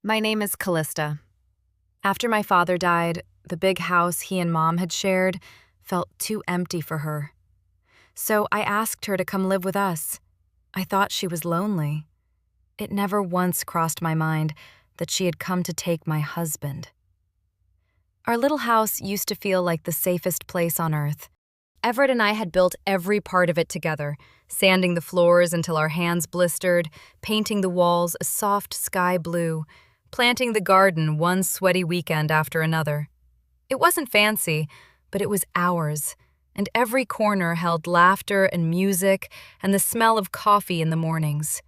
My name is Callista. After my father died, the big house he and Mom had shared felt too empty for her. So I asked her to come live with us. I thought she was lonely. It never once crossed my mind that she had come to take my husband. Our little house used to feel like the safest place on earth. Everett and I had built every part of it together, sanding the floors until our hands blistered, painting the walls a soft sky blue, planting the garden one sweaty weekend after another. It wasn't fancy, but it was ours, and every corner held laughter and music and the smell of coffee in the mornings.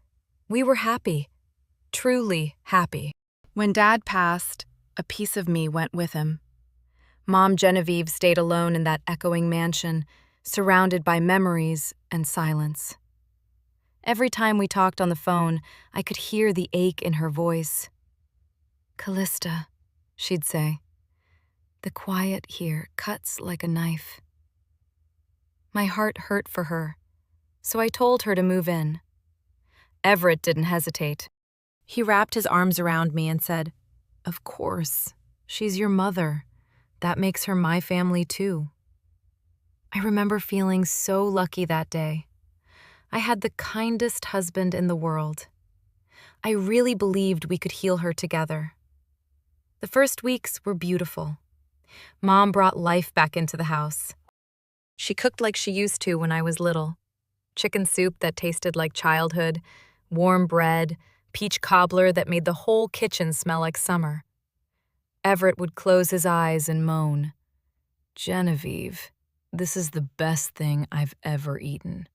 We were happy, truly happy. When Dad passed, a piece of me went with him. Mom Genevieve stayed alone in that echoing mansion, surrounded by memories and silence. Every time we talked on the phone, I could hear the ache in her voice. "Callista," she'd say, "the quiet here cuts like a knife." My heart hurt for her, so I told her to move in. Everett didn't hesitate. He wrapped his arms around me and said, "Of course, she's your mother. That makes her my family too." I remember feeling so lucky that day. I had the kindest husband in the world. I really believed we could heal her together. The first weeks were beautiful. Mom brought life back into the house. She cooked like she used to when I was little. Chicken soup that tasted like childhood, warm bread, peach cobbler that made the whole kitchen smell like summer. Everett would close his eyes and moan, "Genevieve, this is the best thing I've ever eaten."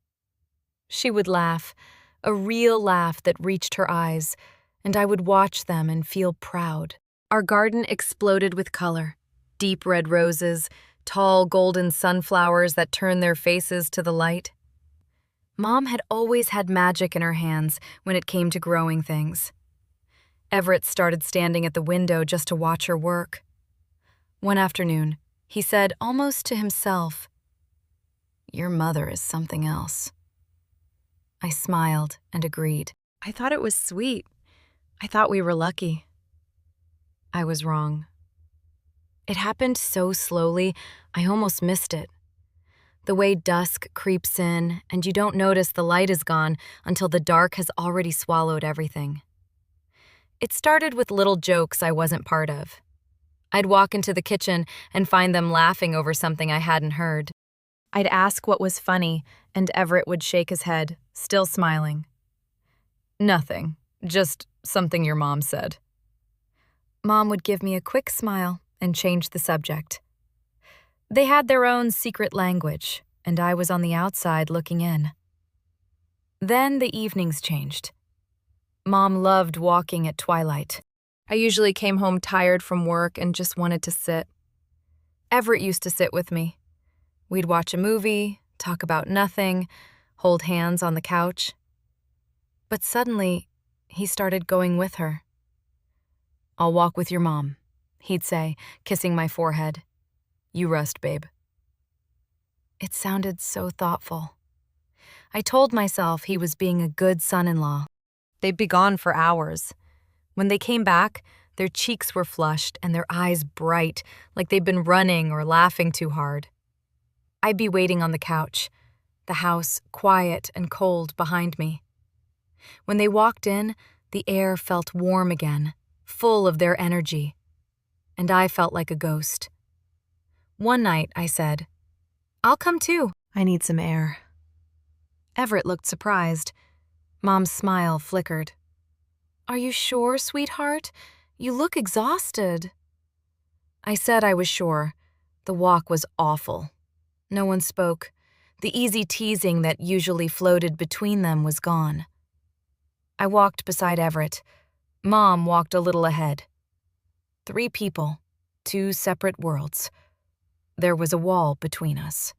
She would laugh, a real laugh that reached her eyes, and I would watch them and feel proud. Our garden exploded with color. Deep red roses, tall golden sunflowers that turned their faces to the light. Mom had always had magic in her hands when it came to growing things. Everett started standing at the window just to watch her work. One afternoon, he said almost to himself, "Your mother is something else." I smiled and agreed. I thought it was sweet. I thought we were lucky. I was wrong. It happened so slowly, I almost missed it. The way dusk creeps in and you don't notice the light is gone until the dark has already swallowed everything. It started with little jokes I wasn't part of. I'd walk into the kitchen and find them laughing over something I hadn't heard. I'd ask what was funny, and Everett would shake his head, still smiling. "Nothing, just something your mom said." Mom would give me a quick smile and change the subject. They had their own secret language, and I was on the outside looking in. Then the evenings changed. Mom loved walking at twilight. I usually came home tired from work and just wanted to sit. Everett used to sit with me. We'd watch a movie, talk about nothing, hold hands on the couch. But suddenly, he started going with her. "I'll walk with your mom," he'd say, kissing my forehead. "You rest, babe." It sounded so thoughtful. I told myself he was being a good son-in-law. They'd be gone for hours. When they came back, their cheeks were flushed and their eyes bright, like they'd been running or laughing too hard. I'd be waiting on the couch, the house quiet and cold behind me. When they walked in, the air felt warm again, full of their energy, and I felt like a ghost. One night, I said, "I'll come too. I need some air." Everett looked surprised. Mom's smile flickered. "Are you sure, sweetheart? You look exhausted." I said I was sure. The walk was awful. No one spoke. The easy teasing that usually floated between them was gone. I walked beside Everett. Mom walked a little ahead. 3 people, 2 separate worlds. There was a wall between us.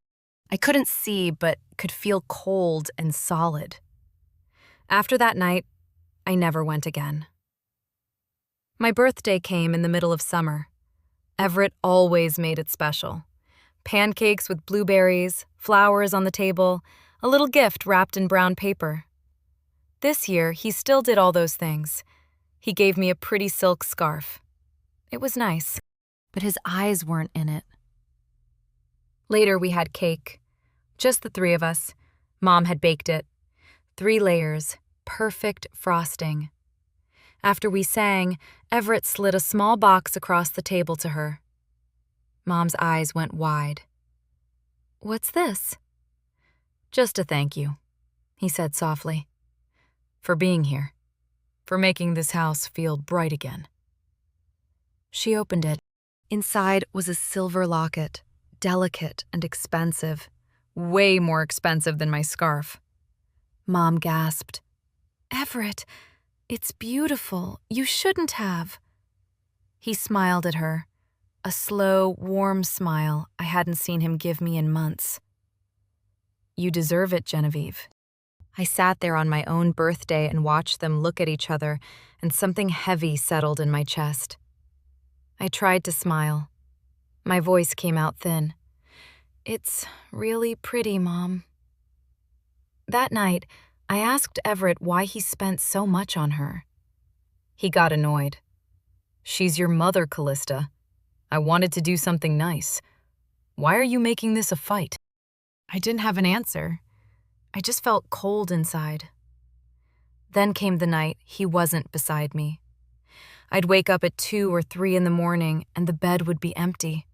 I couldn't see, but could feel cold and solid. After that night, I never went again. My birthday came in the middle of summer. Everett always made it special. Pancakes with blueberries, flowers on the table, a little gift wrapped in brown paper. This year, he still did all those things. He gave me a pretty silk scarf. It was nice, but his eyes weren't in it. Later, we had cake. Just the three of us. Mom had baked it. 3 layers, perfect frosting. After we sang, Everett slid a small box across the table to her. Mom's eyes went wide. "What's this?" "Just a thank you," he said softly. "For being here. For making this house feel bright again." She opened it. Inside was a silver locket, delicate and expensive, way more expensive than my scarf. Mom gasped. "Everett, it's beautiful. You shouldn't have." He smiled at her, a slow, warm smile I hadn't seen him give me in months. "You deserve it, Genevieve." I sat there on my own birthday and watched them look at each other, and something heavy settled in my chest. I tried to smile. My voice came out thin. "It's really pretty, Mom." That night, I asked Everett why he spent so much on her. He got annoyed. "She's your mother, Callista. I wanted to do something nice. Why are you making this a fight?" I didn't have an answer. I just felt cold inside. Then came the night he wasn't beside me. I'd wake up at 2 or 3 in the morning and the bed would be empty.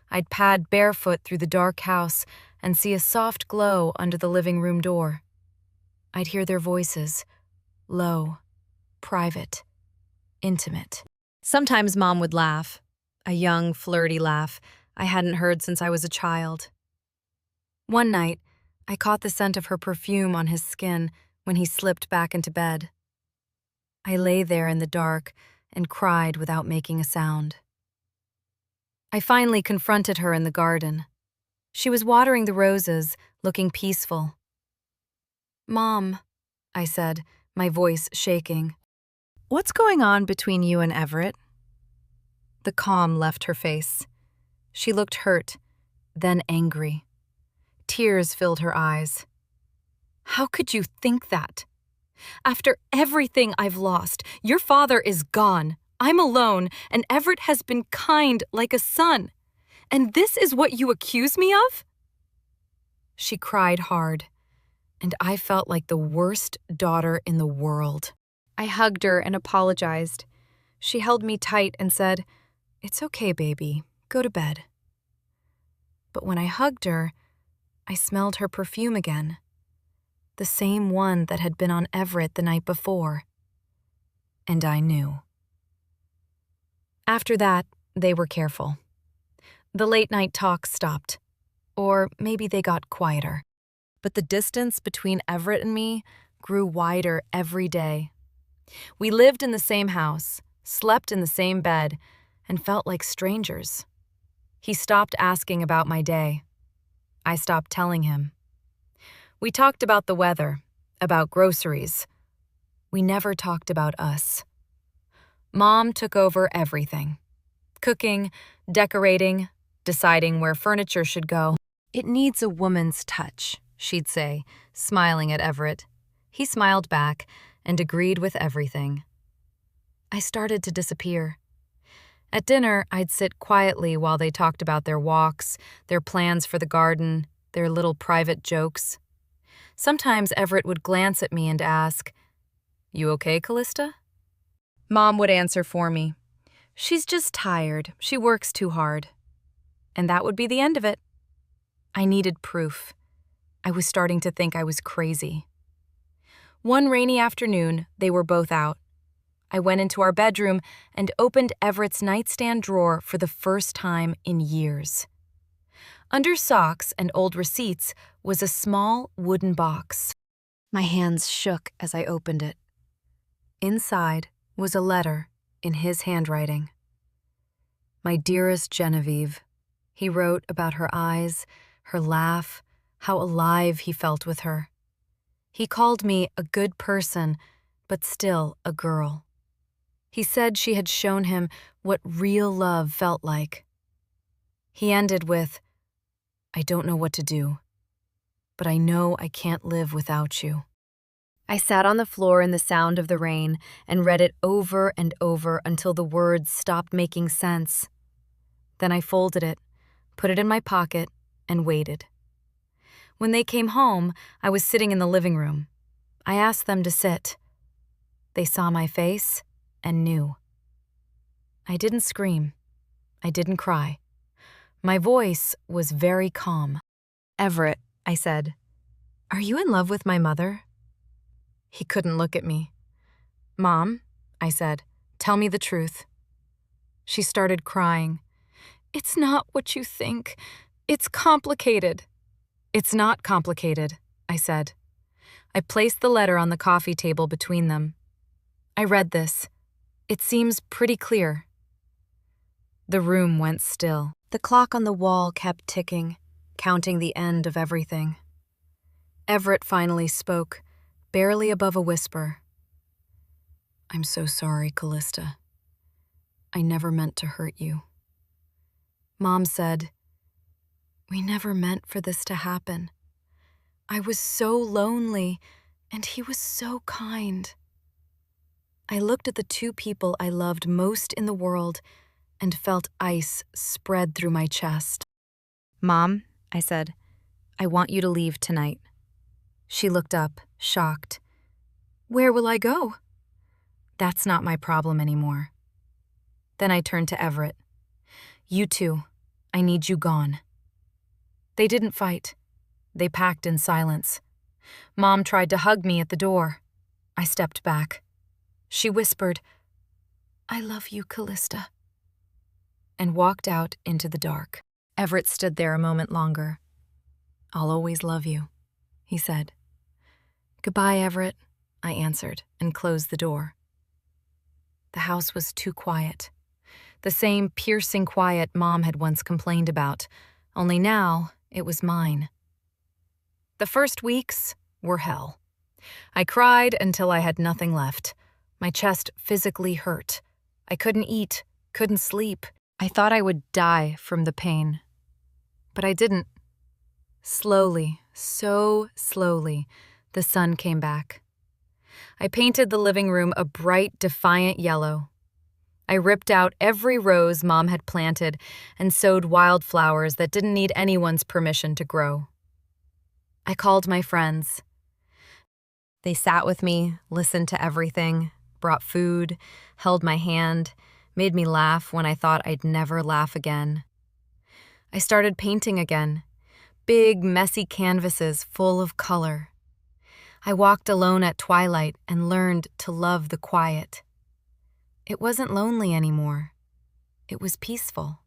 I'd pad barefoot through the dark house and see a soft glow under the living room door. I'd hear their voices, low, private, intimate. Sometimes Mom would laugh, a young, flirty laugh I hadn't heard since I was a child. One night, I caught the scent of her perfume on his skin when he slipped back into bed. I lay there in the dark and cried without making a sound. I finally confronted her in the garden. She was watering the roses, looking peaceful. "Mom," I said, my voice shaking. "What's going on between you and Everett?" The calm left her face. She looked hurt, then angry. Tears filled her eyes. "How could you think that? After everything I've lost, your father is gone. I'm alone, and Everett has been kind like a son. And this is what you accuse me of?" She cried hard, and I felt like the worst daughter in the world. I hugged her and apologized. She held me tight and said, "It's okay, baby. Go to bed." But when I hugged her, I smelled her perfume again. The same one that had been on Everett the night before. And I knew. After that, they were careful. The late-night talks stopped. Or maybe they got quieter. But the distance between Everett and me grew wider every day. We lived in the same house, slept in the same bed, and felt like strangers. He stopped asking about my day. I stopped telling him. We talked about the weather, about groceries. We never talked about us. Mom took over everything. Cooking, decorating, deciding where furniture should go. "It needs a woman's touch," she'd say, smiling at Everett. He smiled back and agreed with everything. I started to disappear. At dinner, I'd sit quietly while they talked about their walks, their plans for the garden, their little private jokes. Sometimes Everett would glance at me and ask, "You okay, Callista?" Mom would answer for me, "She's just tired. She works too hard." And that would be the end of it. I needed proof. I was starting to think I was crazy. One rainy afternoon, they were both out. I went into our bedroom and opened Everett's nightstand drawer for the first time in years. Under socks and old receipts was a small wooden box. My hands shook as I opened it. Inside was a letter in his handwriting. "My dearest Genevieve," he wrote about her eyes, her laugh, how alive he felt with her. He called me a good person, but still a girl. He said she had shown him what real love felt like. He ended with, "I don't know what to do, but I know I can't live without you." I sat on the floor in the sound of the rain and read it over and over until the words stopped making sense. Then I folded it, put it in my pocket, and waited. When they came home, I was sitting in the living room. I asked them to sit. They saw my face and knew. I didn't scream. I didn't cry. My voice was very calm. "Everett," I said, "are you in love with my mother?" He couldn't look at me. "Mom," I said, "tell me the truth." She started crying. "It's not what you think. It's complicated." "It's not complicated," I said. I placed the letter on the coffee table between them. I read this. It seems pretty clear. The room went still. The clock on the wall kept ticking, counting the end of everything. Everett finally spoke, barely above a whisper. "I'm so sorry, Callista. I never meant to hurt you." Mom said, "We never meant for this to happen. I was so lonely, and he was so kind." I looked at the two people I loved most in the world and felt ice spread through my chest. "Mom," I said, "I want you to leave tonight." She looked up, shocked. "Where will I go?" "That's not my problem anymore." Then I turned to Everett. "You two, I need you gone." They didn't fight. They packed in silence. Mom tried to hug me at the door. I stepped back. She whispered, "I love you, Callista," and walked out into the dark. Everett stood there a moment longer. "I'll always love you," he said. "Goodbye, Everett," I answered and closed the door. The house was too quiet. The same piercing quiet Mom had once complained about, only now it was mine. The first weeks were hell. I cried until I had nothing left. My chest physically hurt. I couldn't eat, couldn't sleep. I thought I would die from the pain. But I didn't. Slowly, so slowly, the sun came back. I painted the living room a bright, defiant yellow. I ripped out every rose Mom had planted and sowed wildflowers that didn't need anyone's permission to grow. I called my friends. They sat with me, listened to everything, brought food, held my hand, made me laugh when I thought I'd never laugh again. I started painting again, big, messy canvases full of color. I walked alone at twilight and learned to love the quiet. It wasn't lonely anymore. It was peaceful.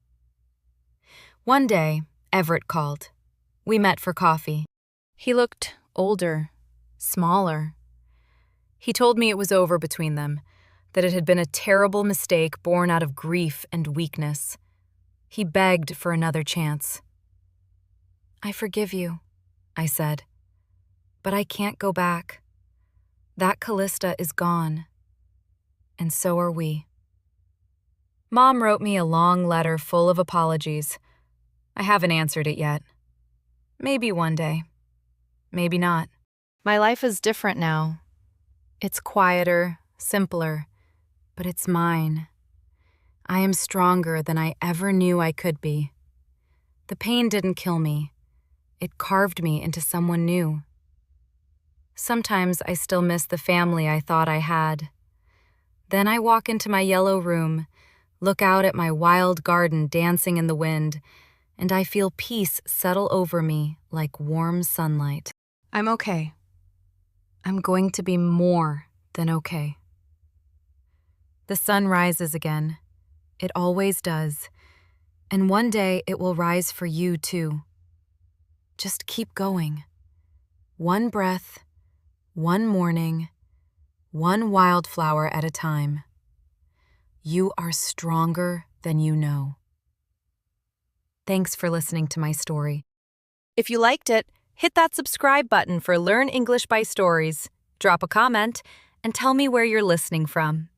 One day, Everett called. We met for coffee. He looked older, smaller. He told me it was over between them, that it had been a terrible mistake born out of grief and weakness. He begged for another chance. "I forgive you," I said, "but I can't go back. That Callista is gone, and so are we." Mom wrote me a long letter full of apologies. I haven't answered it yet. Maybe one day. Maybe not. My life is different now. It's quieter, simpler, but it's mine. I am stronger than I ever knew I could be. The pain didn't kill me. It carved me into someone new. Sometimes I still miss the family I thought I had. Then I walk into my yellow room, look out at my wild garden dancing in the wind, and I feel peace settle over me like warm sunlight. I'm okay. I'm going to be more than okay. The sun rises again. It always does. And one day it will rise for you too. Just keep going. One breath, one morning, one wildflower at a time. You are stronger than you know. Thanks for listening to my story. If you liked it, hit that subscribe button for Learn English by Stories. Drop a comment and tell me where you're listening from.